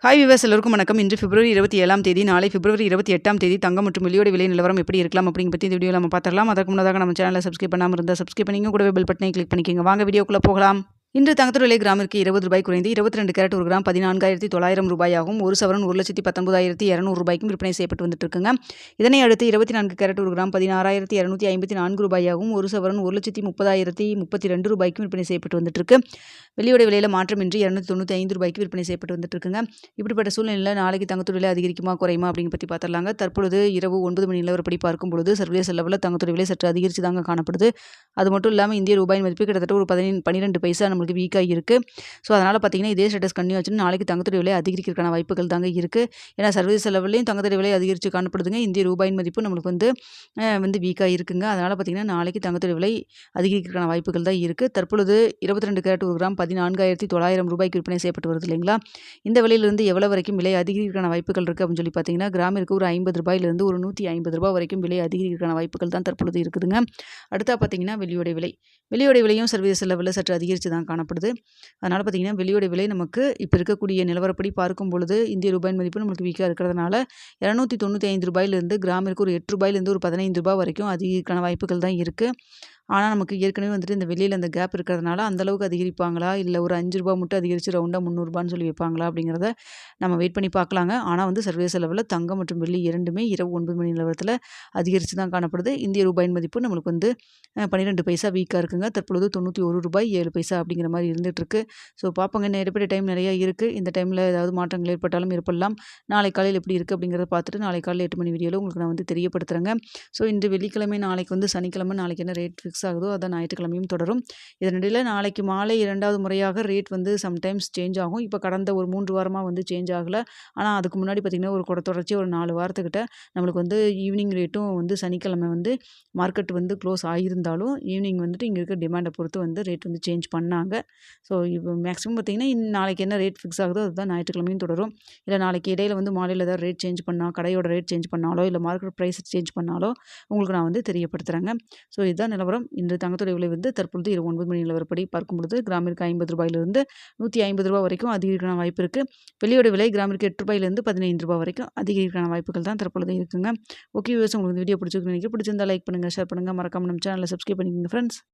Hi viewers எல்லோருக்கும் வணக்கம். இன்று பிப்ரவரி 27ஆம் தேதி, நாளை பிப்ரவரி 28ஆம் தேதி தங்கம் மற்றும் வெள்ளியோட விலை நிலவரம் எப்படி இருக்கலாம் அப்படிங்க பத்தி இந்த வீடியோல நம்ம பார்த்துடலாம். அதற்கு முன்னதாக நம்ம சேனலை சப்ஸ்கிரைப் பண்ணாம இருந்தால் சப்ஸ்கிரைப் பண்ணிங்க, கூடவே பெல் பட்டனை கிளிக் பண்ணிக்கோங்க. வாங்க வீடியோக்குள்ள போகலாம். இன்று தங்கத்தோட விலை கிராமிற்கு ரூ. 20 குறைந்து 22 கேரட் ஒரு கிராம் 14,900 ரூபாயாகவும், ஒரு சவரன் 1,19,200 ரூபாய்க்கும் விற்பனை செய்யப்பட்டு வந்துட்டு இருக்குங்க. இதனை அடுத்து 24 கேரட் ஒரு கிராம் 16,254 ரூபாயாகவும், ஒரு சவரன் 1,30,032 ரூபாய்க்கும் விற்பனை செய்யப்பட்டு வந்துட்டு இருக்கு. வெள்ளியோட விலையில மாற்றமின்றி 295 ரூபாய்க்கு விற்பனை செய்யப்பட்டு வந்துட்டு இருக்குங்க. இப்படிப்பட்ட சூழ்நிலையில் நாளைக்கு தங்கத்தோட விலை அதிகரிக்குமா குறையுமா அப்படிங்க பற்றி பார்த்துடலாங்க. தற்பொழுது இரவு 9 மணி நிலவரப்படி பார்க்கும்பொழுது சர்வதேச லெவலில் தங்கத்தோட விலை சற்று அதிகரித்து தாங்க காணப்படுது. அது மட்டும் இல்லாமல் இந்திய ரூபாயின் மதிப்பு கிட்டத்தட்ட ஒரு 12 பைசா நம்மளுக்கு வீக்காக இருக்குது. ஸோ அதனால் பார்த்தீங்கன்னா இதே ஸ்டேட்டஸ் கன்னியூ ஆச்சுன்னா நாளைக்கு தங்கத்தோட விலை அதிகரிக்கிறதுக்கான வாய்ப்புகள் தாங்க இருக்குது. ஏன்னா சர்வதேச லெவல்லையும் தங்கத்தோட விலை அதிகரித்து காணப்படுதுங்க. இந்திய ரூபாயின் மதிப்பு நம்மளுக்கு வந்து வீக்காக இருக்குங்க. அதனால் பார்த்தீங்கன்னா நாளைக்கு தங்கத்தோட விலை அதிகரிக்கிறதுக்கான வாய்ப்புகள் தான் இருக்குது. தற்பொழுது 22 கேரட் ஒரு கிராம் 14,900 ரூபாய்க்கு விற்பனை செய்யப்பட்டு வருது இல்லைங்களா. இந்த விலையிலிருந்து எவ்வளோ வரைக்கும் விலை அதிகரிக்கிறதுக்கான வாய்ப்புகள் இருக்குது அப்படின்னு சொல்லி பார்த்தீங்கன்னா கிராமிற்கு ஒரு 50 ரூபாயிலிருந்து ஒரு 150 ரூபாய் வரைக்கும் விலை அதிகரிக்கிறதுக்கான வாய்ப்புகள் தான் தற்பொழுது இருக்குதுங்க. அடுத்தா பார்த்தீங்கன்னா வெள்ளியோட விலையும் சர்வதேச லெவலில் சற்று அதிகரித்து தான் காணப்படுது. அதனால் பார்த்தீங்கன்னா வெள்ளியோட விலை நமக்கு இப்போ இருக்கக்கூடிய நிலவரப்படி பார்க்கும் பொழுது இந்திய ரூபாயின் மதிப்பு நம்மளுக்கு வீக்காக இருக்கிறதுனால 295 ரூபாயிலிருந்து கிராமிற்கு ஒரு 8 ரூபாயிலிருந்து ஒரு 15 ரூபாய் வரைக்கும் அதிகரிக்கான வாய்ப்புகள் தான் இருக்குது. ஆனால் நமக்கு ஏற்கனவே வந்துட்டு இந்த வெளியில் அந்த கேப் இருக்கிறதுனால அந்தளவுக்கு அதிகரிப்பாங்களா, இல்லை ஒரு 5 ரூபா மட்டும் அதிகரித்து ரவுண்டாக 300 ரூபான்னு சொல்லி வைப்பாங்களா அப்படிங்கிறத நம்ம வெயிட் பண்ணி பார்க்கலாங்க. ஆனால் வந்து சர்வதேச லெவலில் தங்கம் மற்றும் வெள்ளி இரண்டுமே இரவு 9 மணி நிலவரத்தில் அதிகரித்து தான் காணப்படுது. இந்திய ரூபாயின் மதிப்பு நம்மளுக்கு வந்து 12 பைசா வீக்காக இருக்குங்க. தற்பொழுது 91 ரூபாய் 7 பைசா அப்படிங்கிற மாதிரி இருந்துகிட்ருக்கு. ஸோ பார்ப்போங்க, நேரப்பட்ட டைம் நிறையா இருக்குது. இந்த டைமில் ஏதாவது மாற்றங்கள் ஏற்பட்டாலும் ஏற்படலாம். நாளை காலையில் எப்படி இருக்குது அப்படிங்கிறத பார்த்துட்டு நாளை காலையில் 8 மணி வீடியோவில் உங்களுக்கு நான் வந்து தெரியப்படுத்துகிறேங்க. ஸோ இன்று வெள்ளிக்கிழமை, நாளைக்கு வந்து சனிக்கிழமை, நாளைக்கு என்ன ரேட் ஃபிக்ஸ் ஆகுதோ அதான் ஞாயிற்றுக்கிழமையும் தொடரும். இதனிடையில் நாளைக்கு மாலை 2வது முறையாக ரேட் வந்து சம்டைம்ஸ் சேஞ்ச் ஆகும். இப்போ கடந்த ஒரு 3 வாரமாக வந்து சேஞ்ச் ஆகலை. ஆனால் அதுக்கு முன்னாடி பார்த்திங்கன்னா ஒரு தொடர்ச்சியாக ஒரு 4 வாரத்துக்கிட்ட நம்மளுக்கு வந்து ஈவினிங் ரேட்டும் வந்து சனிக்கிழமை வந்து மார்க்கெட் வந்து க்ளோஸ் ஆகியிருந்தாலும் ஈவினிங் வந்துட்டு இங்கே இருக்க டிமாண்டை பொறுத்து வந்து ரேட் வந்து சேஞ்ச் பண்ணாங்க. ஸோ இப்போ மேக்ஸிமம் பார்த்திங்கன்னா நாளைக்கு என்ன ரேட் ஃபிக்ஸ் ஆகுதோ அதுதான் ஞாயிற்றுக்கிழமையும் தொடரும். இல்லை நாளைக்கு இடையில வந்து மாலையில் ஏதாவது ரேட் சேஞ்ச் பண்ணால், கடையோட ரேட் சேஞ்ச் பண்ணாலோ, இல்லை மார்க்கெட் ப்ரைஸ் சேஞ்ச் பண்ணாலோ உங்களுக்கு நான் வந்து தெரியப்படுத்துகிறேங்க. ஸோ இதுதான் நிலவரம். இன்று தங்கத்தோட விலை வந்து தற்பொழுது இரவு 9 மணி நிலவரப்படி பார்க்கும் பொழுது கிராமிற்கு 50 ரூபாயிலிருந்து 150 ரூபாய் வரைக்கும் அதிகரிக்கான வாய்ப்பு இருக்குது. வெள்ளியோட விலை கிராமிற்கு 8 ரூபாயிலிருந்து 15 ரூபாய் வரைக்கும் அதிகரிக்கான வாய்ப்புகள் தான் தற்பொழுது இருக்குங்க. ஓகே வியூவர்ஸ், உங்களுக்கு வீடியோ பிடிச்சிருக்குன்னு நினைக்கிறேன். பிடிச்சிருந்தா லைக் பண்ணுங்கள், ஷேர் பண்ணுங்கள், மறக்காம நம்ம சேனலை சப்ஸ்கிரைப் பண்ணிக்கோங்க ஃப்ரெண்ட்ஸ்.